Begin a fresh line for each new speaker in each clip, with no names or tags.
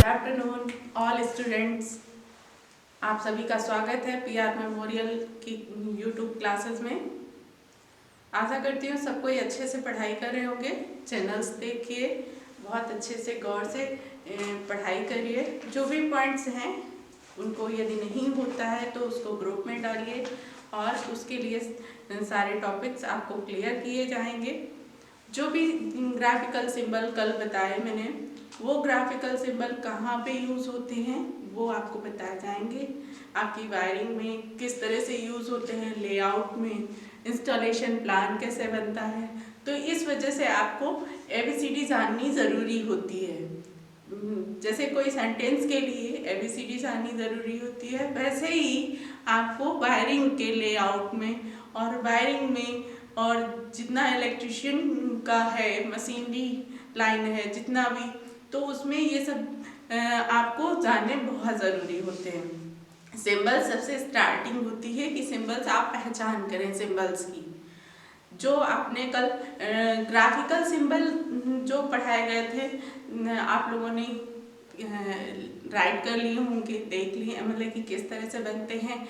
Afternoon all students, आप सभी का स्वागत है पीआर मेमोरियल की यूट्यूब क्लासेस में। आशा करती हूँ सब कोई अच्छे से पढ़ाई कर रहे होंगे। चैनल्स देखिए, बहुत अच्छे से गौर से पढ़ाई करिए। जो भी पॉइंट्स हैं उनको यदि नहीं होता है तो उसको ग्रुप में डालिए और उसके लिए सारे टॉपिक्स आपको क्लियर किए जाएंगे। जो भी ग्राफिकल सिंबल कल बताए मैंने, वो ग्राफिकल सिंबल कहाँ पे यूज़ होते हैं वो आपको बताए जाएंगे। आपकी वायरिंग में किस तरह से यूज़ होते हैं, लेआउट में इंस्टॉलेशन प्लान कैसे बनता है। तो इस वजह से आपको ABCD जाननी ज़रूरी होती है। जैसे कोई सेंटेंस के लिए ABCD जाननी ज़रूरी होती है, वैसे ही आपको वायरिंग के लेआउट में और वायरिंग में और जितना इलेक्ट्रिशियन का है, मशीनरी लाइन है जितना भी, तो उसमें ये सब आपको जानने बहुत ज़रूरी होते हैं। सिंबल सबसे स्टार्टिंग होती है कि सिंबल्स आप पहचान करें सिंबल्स की। जो आपने कल ग्राफिकल सिंबल जो पढ़ाए गए थे आप लोगों ने राइट कर लिए होंगे, देख लिए, मतलब कि किस तरह से बनते हैं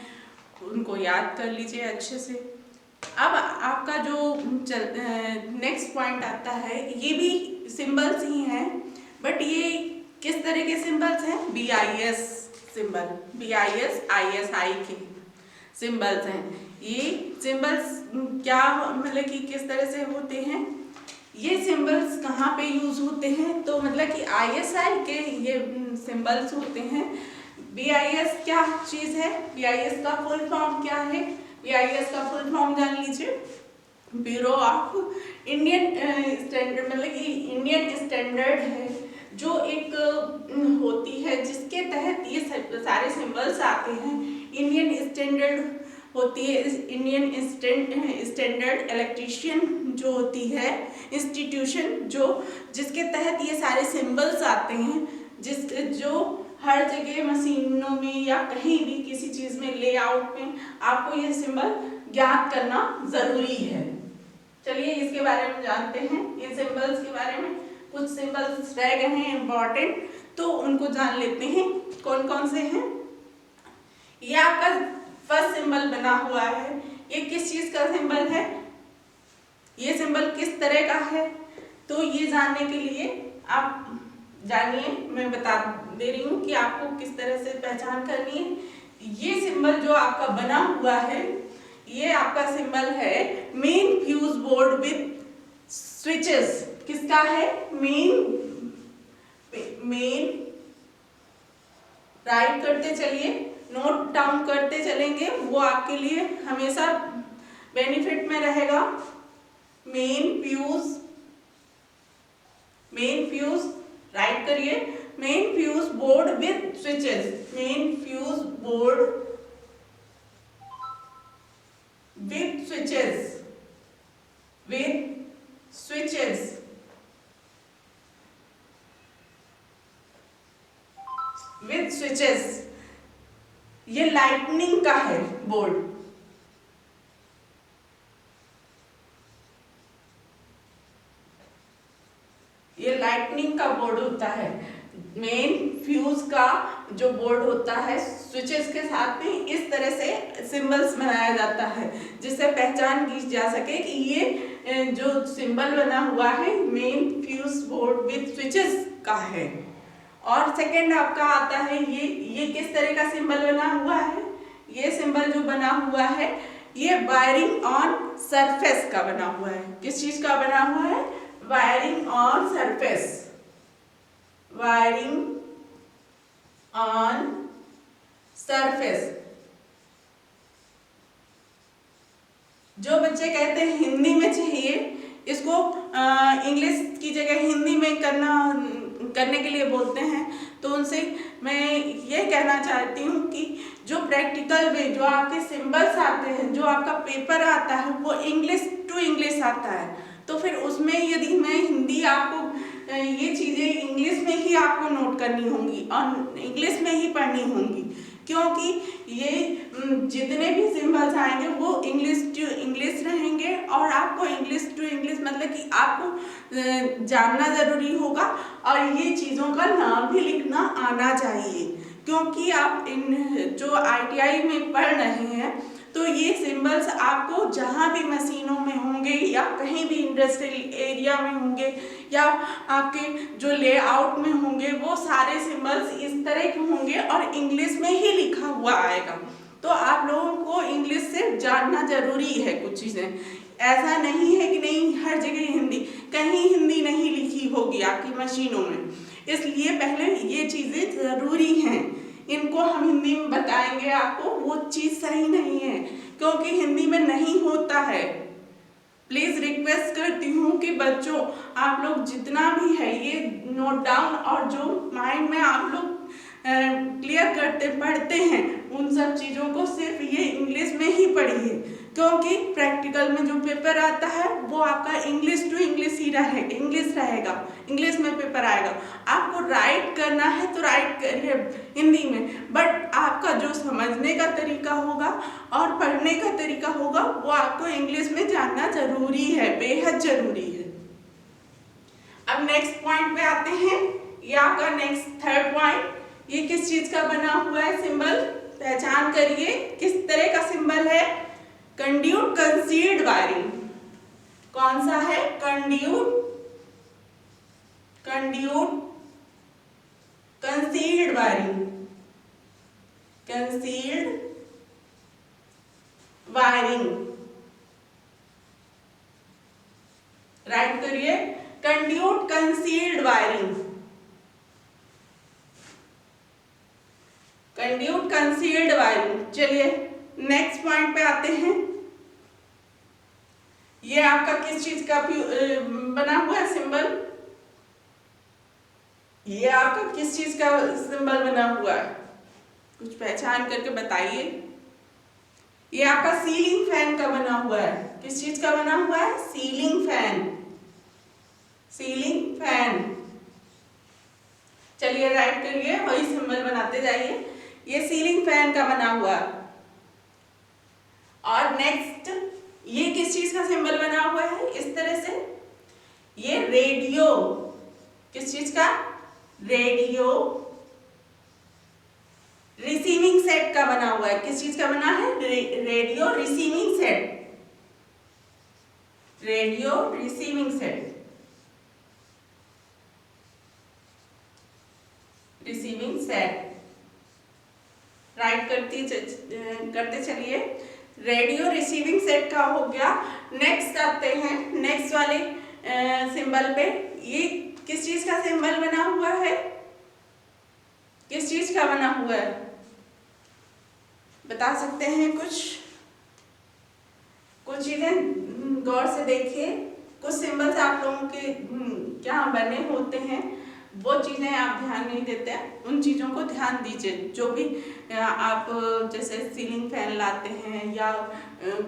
उनको याद कर लीजिए अच्छे से। अब आपका जो नेक्स्ट पॉइंट आता है, ये भी सिंबल्स ही हैं, बट ये किस तरह के सिंबल्स हैं? BIS सिंबल, BIS ISI के सिंबल्स हैं। ये सिंबल्स क्या, मतलब कि किस तरह से होते हैं, ये सिंबल्स कहाँ पे यूज होते हैं? तो मतलब कि ISI के ये सिंबल्स होते हैं। BIS क्या चीज़ है? BIS का फुल फॉर्म क्या है? BIS का फुल फॉर्म जान लीजिए, ब्यूरो ऑफ इंडियन स्टैंडर्ड, मतलब कि इंडियन स्टैंडर्ड है जो एक होती है जिसके तहत ये सारे सिंबल्स आते हैं। इंडियन स्टैंडर्ड होती है, इंडियन स्टैंडर्ड इलेक्ट्रिशियन जो होती है इंस्टीट्यूशन, जो जिसके तहत ये सारे सिंबल्स आते हैं, जो हर जगह मशीनों में या कहीं भी किसी चीज़ में लेआउट में आपको ये सिंबल ज्ञात करना ज़रूरी है। चलिए इसके बारे में जानते हैं। इन सिंबल्स के बारे में कुछ सिंबल्स रह गए हैं इम्पॉर्टेंट, तो उनको जान लेते हैं कौन कौन से हैं। ये आपका फर्स्ट सिंबल बना हुआ है, ये किस चीज़ का सिंबल है, ये सिंबल किस तरह का है, तो ये जानने के लिए आप जानिए, मैं बता दे रही हूँ कि आपको किस तरह से पहचान करनी है। ये सिंबल जो आपका बना हुआ है, ये आपका सिंबल है main fuse board with switches. किसका है? मेन राइट करते चलिए, नोट डाउन करते चलेंगे, वो आपके लिए हमेशा बेनिफिट में रहेगा। मेन फ्यूज राइट करिए, main fuse board with switches, main fuse board with switches, with switches. ये लाइटनिंग का है बोर्ड, ये लाइटनिंग का बोर्ड होता है। मेन फ्यूज का जो बोर्ड होता है स्विचेस के साथ में इस तरह से सिंबल्स बनाया जाता है जिससे पहचान की जा सके कि ये जो सिंबल बना हुआ है main fuse board with switches का है। और सेकंड आपका आता है ये किस तरह का सिंबल बना हुआ है? ये सिंबल जो बना हुआ है ये वायरिंग ऑन सरफेस का बना हुआ है। किस चीज का बना हुआ है? Wiring on surface, wiring on surface. जो बच्चे कहते हैं हिंदी में चाहिए, इसको इंग्लिश की जगह हिंदी में करने के लिए बोलते हैं, तो उनसे मैं ये कहना चाहती हूँ कि जो प्रैक्टिकल में जो आपके सिंबल्स आते हैं, जो आपका पेपर आता है, वो इंग्लिश टू इंग्लिश आता है, तो फिर उसमें यदि मैं हिंदी आपको ये चीज़ें इंग्लिश में ही आपको नोट करनी होंगी और इंग्लिश में ही पढ़नी होंगी, क्योंकि ये जितने भी सिंबल्स आएंगे वो इंग्लिश टू इंग्लिश रहेंगे, और आपको इंग्लिश टू इंग्लिश मतलब कि आपको जानना ज़रूरी होगा, और ये चीज़ों का नाम भी लिखना आना चाहिए, क्योंकि आप इन जो ITI में पढ़ रहे हैं तो ये सिंबल्स आपको जहाँ भी मशीनों में होंगे या कहीं भी इंडस्ट्रियल एरिया में होंगे या आपके जो लेआउट में होंगे, वो सारे सिंबल्स इस तरह के होंगे और इंग्लिश में ही लिखा हुआ आएगा। तो आप लोगों को इंग्लिश से जानना जरूरी है कुछ चीज़ें। ऐसा नहीं है कि नहीं हर जगह हिंदी, कहीं हिंदी नहीं लिखी होगी आपकी मशीनों में, इसलिए पहले ये चीज़ें ज़रूरी हैं। इनको हम हिंदी में बताएंगे आपको, वो चीज़ सही नहीं है क्योंकि हिंदी में नहीं होता है। प्लीज़ रिक्वेस्ट करती हूँ कि बच्चों आप लोग जितना भी है ये नोट डाउन, और जो माइंड में आप लोग क्लियर करते पढ़ते हैं उन सब चीज़ों को सिर्फ ये इंग्लिश में ही पढ़िए, क्योंकि प्रैक्टिकल में जो पेपर आता है वो आपका इंग्लिश टू इंग्लिश ही रहेगा, इंग्लिश में पेपर आएगा। आपको राइट करना है तो राइट करिए हिंदी में, बट आपका जो समझने का तरीका होगा और पढ़ने का तरीका होगा वो आपको इंग्लिश में जानना जरूरी है, बेहद जरूरी है। अब नेक्स्ट पॉइंट पे आते हैं, ये आपका नेक्स्ट थर्ड पॉइंट। ये किस चीज का बना हुआ है सिंबल, पहचान करिए किस तरह का सिंबल है। Conduit concealed wiring. कौन सा है? Conduit concealed wiring, concealed wiring. Write करिए, conduit concealed wiring, conduit concealed wiring. चलिए नेक्स्ट पॉइंट पे आते हैं। ये आपका किस चीज का बना हुआ है सिंबल? ये आपका किस चीज का सिंबल बना हुआ है? कुछ पहचान करके बताइए। ये आपका सीलिंग फैन का बना हुआ है। किस चीज का बना हुआ है? Ceiling fan, ceiling fan. चलिए राइट करिए, वही सिंबल बनाते जाइए। ये सीलिंग फैन का बना हुआ। और नेक्स्ट ये किस चीज का सिंबल बना हुआ है इस तरह से? ये रेडियो, किस चीज का? रेडियो रिसीविंग सेट का बना हुआ है। किस चीज का बना है? Radio receiving set, radio receiving set, receiving set. Right करते चलिए। रेडियो रिसीविंग सेट का हो गया। नेक्स्ट आते हैं, नेक्स्ट वाले सिंबल पे। ये किस चीज का सिंबल बना हुआ है? किस चीज का बना हुआ है? बता सकते हैं कुछ चीजें गौर से देखिए। कुछ सिंबल्स आप लोगों के क्या बने होते हैं, वो चीज़ें आप ध्यान नहीं देते हैं, उन चीज़ों को ध्यान दीजिए। जो भी आप जैसे सीलिंग फैन लाते हैं या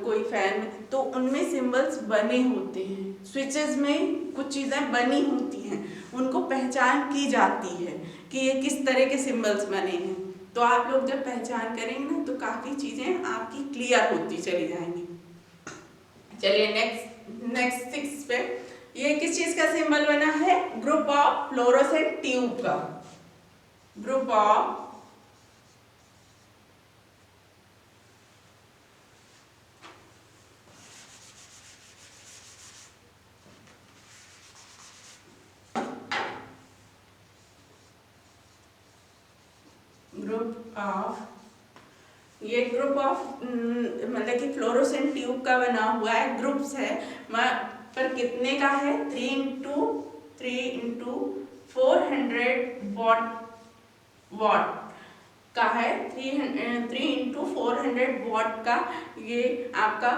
कोई फैन, तो उनमें सिंबल्स बने होते हैं। स्विचेस में कुछ चीज़ें बनी होती हैं, उनको पहचान की जाती है कि ये किस तरह के सिंबल्स बने हैं। तो आप लोग जब पहचान करेंगे ना तो काफ़ी चीज़ें आपकी क्लियर होती चली जाएंगी। चलिए नेक्स्ट 6 पे। ये किस चीज का सिंबल बना है? ग्रुप ऑफ फ्लोरोसेंट ट्यूब का, ग्रुप ऑफ ये ग्रुप ऑफ मतलब कि फ्लोरोसेंट ट्यूब का बना हुआ है, ग्रुप्स है। पर कितने का है? 3 इंटू 400 वॉट का है। 3 इंटू 400 वॉट का ये आपका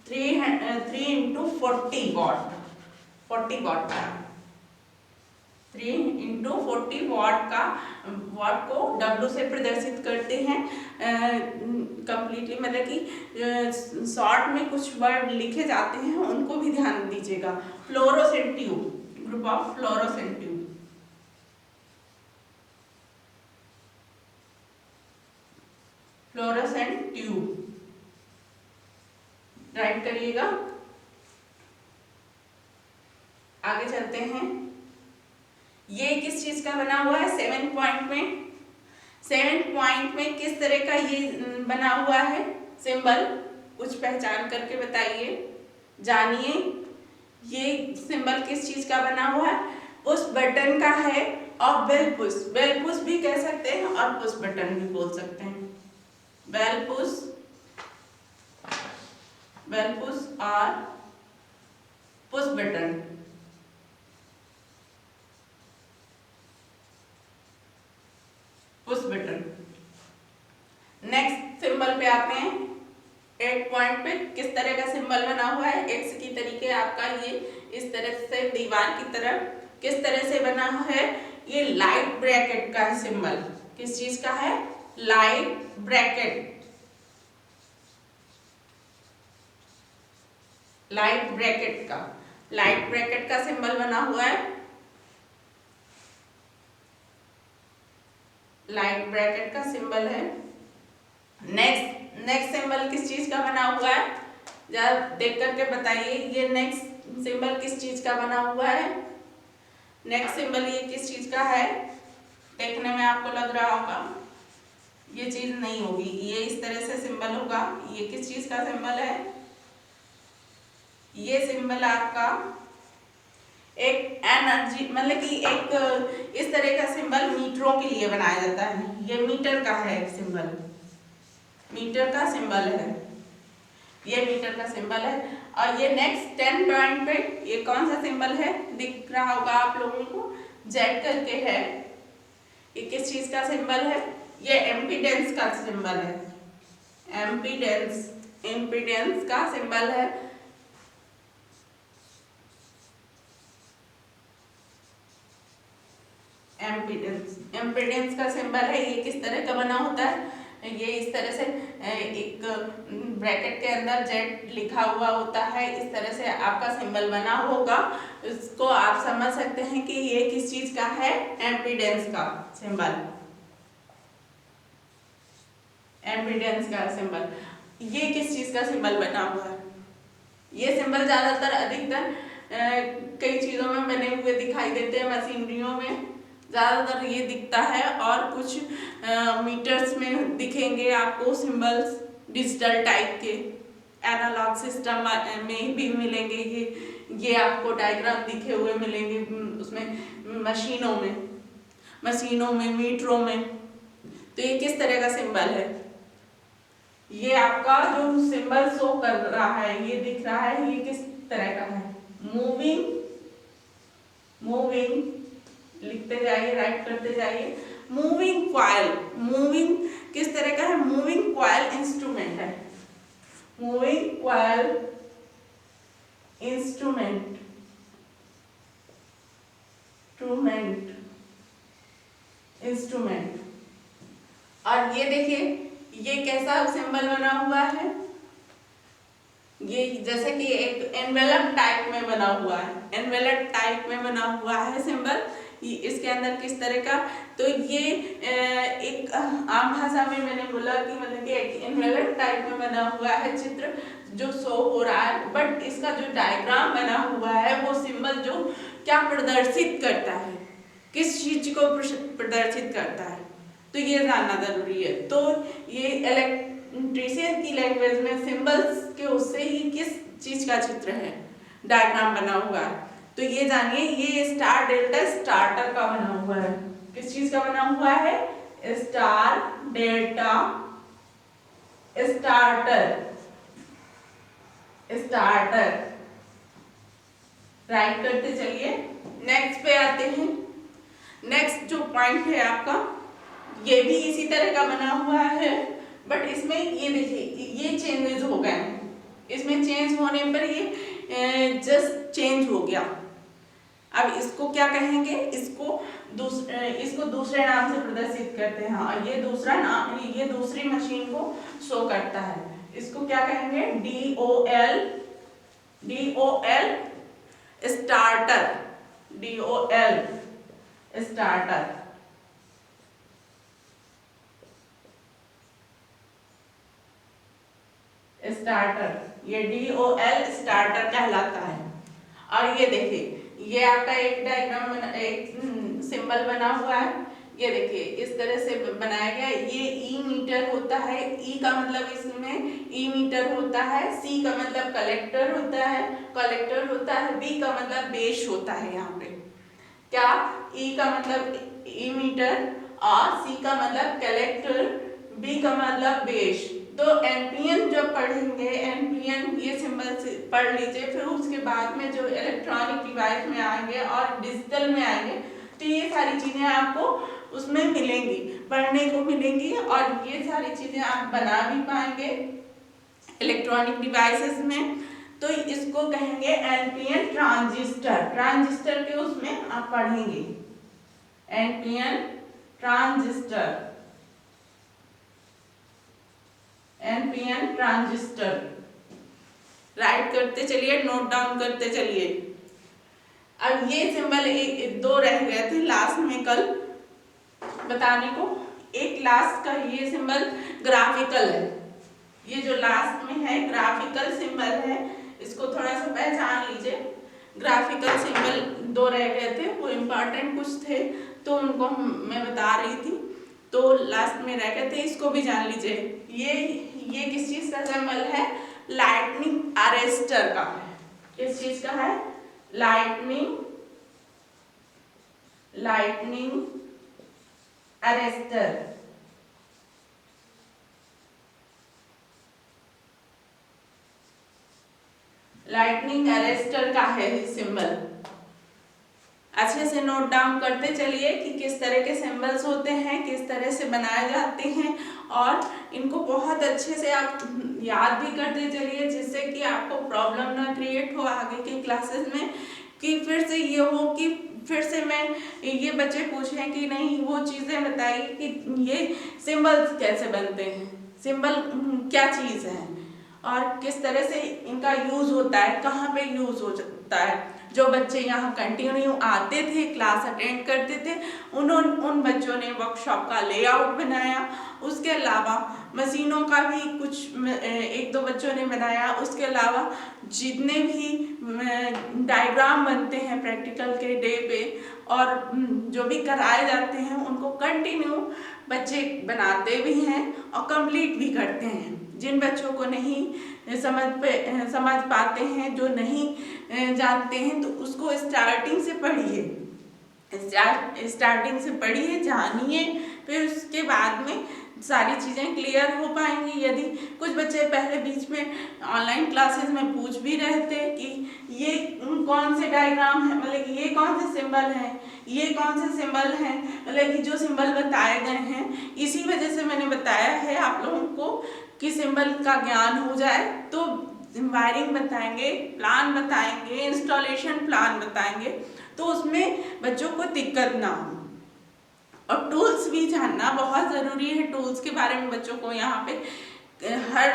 3 इंटू 40 वॉट का 3 इंटू 40 वॉट को W से प्रदर्शित करते हैं। कंप्लीटली मतलब कि शॉर्ट में कुछ वर्ड लिखे जाते हैं, उनको भी ध्यान दीजिएगा। Fluorescent tube, group of fluorescent tube. Fluorescent tube right करिएगा। आगे चलते हैं। ये किस चीज का बना हुआ है? 7 पॉइंट में। 7 पॉइंट में किस तरह का ये बना हुआ है सिंबल, कुछ पहचान करके बताइए, जानिए। ये सिंबल किस चीज का बना हुआ है? पुश बटन का है और बेल पुश भी कह सकते हैं और पुश बटन भी बोल सकते हैं। बेल पुश और push button. Push button. Next symbol पे आते हैं। 8 पॉइंट पे किस तरह का सिंबल बना हुआ है? एक्स की तरीके आपका ये इस तरह से दीवार की तरफ किस तरह से बना है? ये लाइट ब्रैकेट का सिंबल। किस चीज का है? Light bracket. लाइट ब्रैकेट का सिंबल बना हुआ है। लाइट ब्रैकेट का सिंबल है। नेक्स्ट सिंबल किस चीज का बना हुआ है? जरा देख करके बताइए, ये नेक्स्ट सिंबल किस चीज का बना हुआ है? नेक्स्ट सिंबल ये किस चीज का है? देखने में आपको लग रहा होगा ये चीज नहीं होगी, ये इस तरह से सिंबल होगा। ये किस चीज का सिंबल है? ये सिंबल आपका एक एनर्जी, मतलब कि एक इस तरह का सिंबल मीटरों के लिए बनाया जाता है। ये मीटर का है सिंबल, मीटर का सिंबल है, ये मीटर का सिंबल है। और ये नेक्स्ट 10 पॉइंट पे ये कौन सा सिंबल है? दिख रहा होगा आप लोगों को, जेड करके है। ये किस चीज का सिंबल है? ये एम्पीडेंस का सिंबल है। एम्पीडेंस का सिंबल है। एम्पीडेंस का सिंबल है। ये किस तरह का बना होता है? ये इस तरह से एक ब्रैकेट के अंदर जेड लिखा हुआ होता है, इस तरह से आपका सिंबल बना होगा। इसको आप समझ सकते हैं कि ये किस चीज का है? एम्पीडेंस का सिंबल। एम्पीडेंस का सिंबल। ये किस चीज का सिंबल बना हुआ है? ये सिंबल ज्यादातर अधिकतर कई चीजों में बने हुए दिखाई देते हैं। मशीनरियों में ज्यादातर ये दिखता है और कुछ मीटर्स में दिखेंगे आपको सिंबल्स, डिजिटल टाइप के। एनालॉग सिस्टम में भी मिलेंगे ये आपको डायग्राम दिखे हुए मिलेंगे उसमें, मशीनों में, मीटरों में। तो ये किस तरह का सिंबल है? ये आपका जो सिंबल शो कर रहा है, ये दिख रहा है, ये किस तरह का है? मूविंग लिखते जाइए, राइट करते जाइए। Moving coil. मूविंग किस तरह का है? मूविंग कॉइल इंस्ट्रूमेंट है। Moving coil instrument. और ये देखिए ये कैसा सिंबल बना हुआ है? ये जैसे कि एक एनवेलप टाइप में बना हुआ है। एनवेलप टाइप में बना हुआ है सिंबल। इसके अंदर किस तरह का? तो ये एक आम भाषा में मैंने बोला कि मतलब कि एक एनवेलप टाइप में बना हुआ है चित्र जो शो हो रहा है। बट इसका जो डायग्राम बना हुआ है वो सिंबल जो क्या प्रदर्शित करता है, किस चीज को प्रदर्शित करता है, तो ये जानना जरूरी है। तो ये इलेक्ट्रीशियन की लैंग्वेज में सिंबल्स के उससे ही किस चीज का चित्र है, डायग्राम बना हुआ है। तो ये जानिए, ये स्टार डेल्टा स्टार्टर का बना हुआ है। किस चीज का बना हुआ है? Star delta starter. राइट करते चलिए। नेक्स्ट पे आते हैं। नेक्स्ट जो पॉइंट है आपका, ये भी इसी तरह का बना हुआ है, बट इसमें ये देखिए ये चेंजेस हो गए हैं। इसमें चेंज होने पर ये जस्ट चेंज हो गया। अब इसको क्या कहेंगे? इसको दूसरे नाम से प्रदर्शित करते हैं। और ये दूसरा नाम, ये दूसरी मशीन को शो करता है। इसको क्या कहेंगे? DOL starter. DOL starter. Starter, ये DOL स्टार्टर कहलाता है। और ये देखिए, ये आपका एक डायग्राम एक सिंबल बना हुआ है। ये देखिए इस तरह से बनाया गया। ये ई मीटर होता है, ई का मतलब इसमें ई मीटर होता है, सी का मतलब कलेक्टर होता है, कलेक्टर होता है, बी का मतलब बेस होता है। यहाँ पे क्या, ई का मतलब ई मीटर और सी का मतलब कलेक्टर, बी का मतलब बेस। तो एनपीएन जब पढ़ेंगे, एनपीएन ये सिंबल पढ़ लीजिए, फिर उसके बाद में जो इलेक्ट्रॉनिक डिवाइस में आएंगे और डिजिटल में आएंगे तो ये सारी चीजें आपको उसमें मिलेंगी, पढ़ने को मिलेंगी और ये सारी चीजें आप बना भी पाएंगे इलेक्ट्रॉनिक डिवाइसेस में। तो इसको कहेंगे एनपीएन ट्रांजिस्टर। ट्रांजिस्टर के उसमें आप पढ़ेंगे NPN transistor, NPN transistor. Right करते चलिए, नोट डाउन करते चलिए। अब ये सिंबल दो रह गए थे लास्ट में कल बताने को। एक लास्ट का ये सिंबल ग्राफिकल है, ये जो लास्ट में है ग्राफिकल सिंबल है, इसको थोड़ा सा पहचान लीजिए। ग्राफिकल सिंबल दो रह गए थे, वो इम्पोर्टेंट कुछ थे तो उनको मैं बता रही थी, तो लास्ट में रह गए थे, इसको भी जान लीजिए। ये किस चीज का सिंबल है, लाइटनिंग अरेस्टर का है। किस चीज का है, लाइटनिंग अरेस्टर। लाइटनिंग अरेस्टर का है सिंबल। अच्छे से नोट डाउन करते चलिए कि किस तरह के सिंबल्स होते हैं, किस तरह से बनाए जाते हैं, और इनको बहुत अच्छे से आप याद भी करते चलिए, जिससे कि आपको प्रॉब्लम ना क्रिएट हो आगे के क्लासेस में, कि फिर से ये हो कि फिर से मैं ये बच्चे पूछें कि नहीं वो चीज़ें बताइए कि ये सिंबल्स कैसे बनते हैं, सिंबल क्या चीज़ है और किस तरह से इनका यूज होता है, कहाँ पे यूज होता है। जो बच्चे यहाँ कंटिन्यू आते थे, क्लास अटेंड करते थे, उन बच्चों ने वर्कशॉप का लेआउट बनाया। उसके अलावा मशीनों का भी कुछ एक दो बच्चों ने बनाया। उसके अलावा जितने भी डायग्राम बनते हैं प्रैक्टिकल के डे पे और जो भी कराए जाते हैं, उनको कंटिन्यू बच्चे बनाते भी हैं और कंप्लीट भी करते हैं। जिन बच्चों को नहीं समझ पाते हैं, जो नहीं जानते हैं, तो उसको स्टार्टिंग से पढ़िए, स्टार्टिंग से पढ़िए, जानिए, फिर उसके बाद में सारी चीज़ें क्लियर हो पाएंगी। यदि कुछ बच्चे पहले बीच में ऑनलाइन क्लासेस में पूछ भी रहे थे कि ये कौन से डायग्राम है, मतलब कि ये कौन से सिंबल हैं, ये कौन से सिंबल हैं, मतलब कि जो सिंबल बताए गए हैं, इसी वजह से मैंने बताया है आप लोगों को कि सिंबल का ज्ञान हो जाए तो वायरिंग बताएंगे, प्लान बताएंगे, इंस्टॉलेशन प्लान बताएंगे, तो उसमें बच्चों को दिक्कत ना हो। और टूल्स भी जानना बहुत ज़रूरी है। टूल्स के बारे में बच्चों को यहाँ पे हर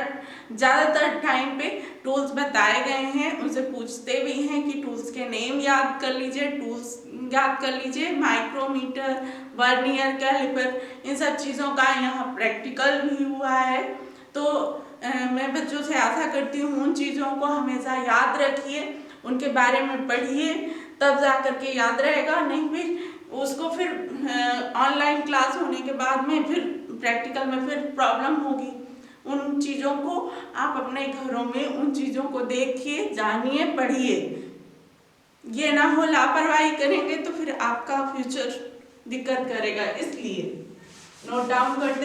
ज़्यादातर टाइम पे टूल्स बताए गए हैं, उनसे पूछते भी हैं कि टूल्स के नेम याद कर लीजिए, टूल्स याद कर लीजिए। माइक्रोमीटर, वर्नियर, कैलिपर, इन सब चीज़ों का यहाँ प्रैक्टिकल भी हुआ है। तो मैं बच्चों से आशा करती हूँ उन चीज़ों को हमेशा याद रखिए, उनके बारे में पढ़िए, तब जा करके याद रहेगा। नहीं फिर उसको फिर ऑनलाइन क्लास होने के बाद में फिर प्रैक्टिकल में फिर प्रॉब्लम होगी। उन चीज़ों को आप अपने घरों में उन चीज़ों को देखिए, जानिए, पढ़िए। ये ना हो लापरवाही करेंगे तो फिर आपका फ्यूचर दिक्कत करेगा, इसलिए नोट डाउन करते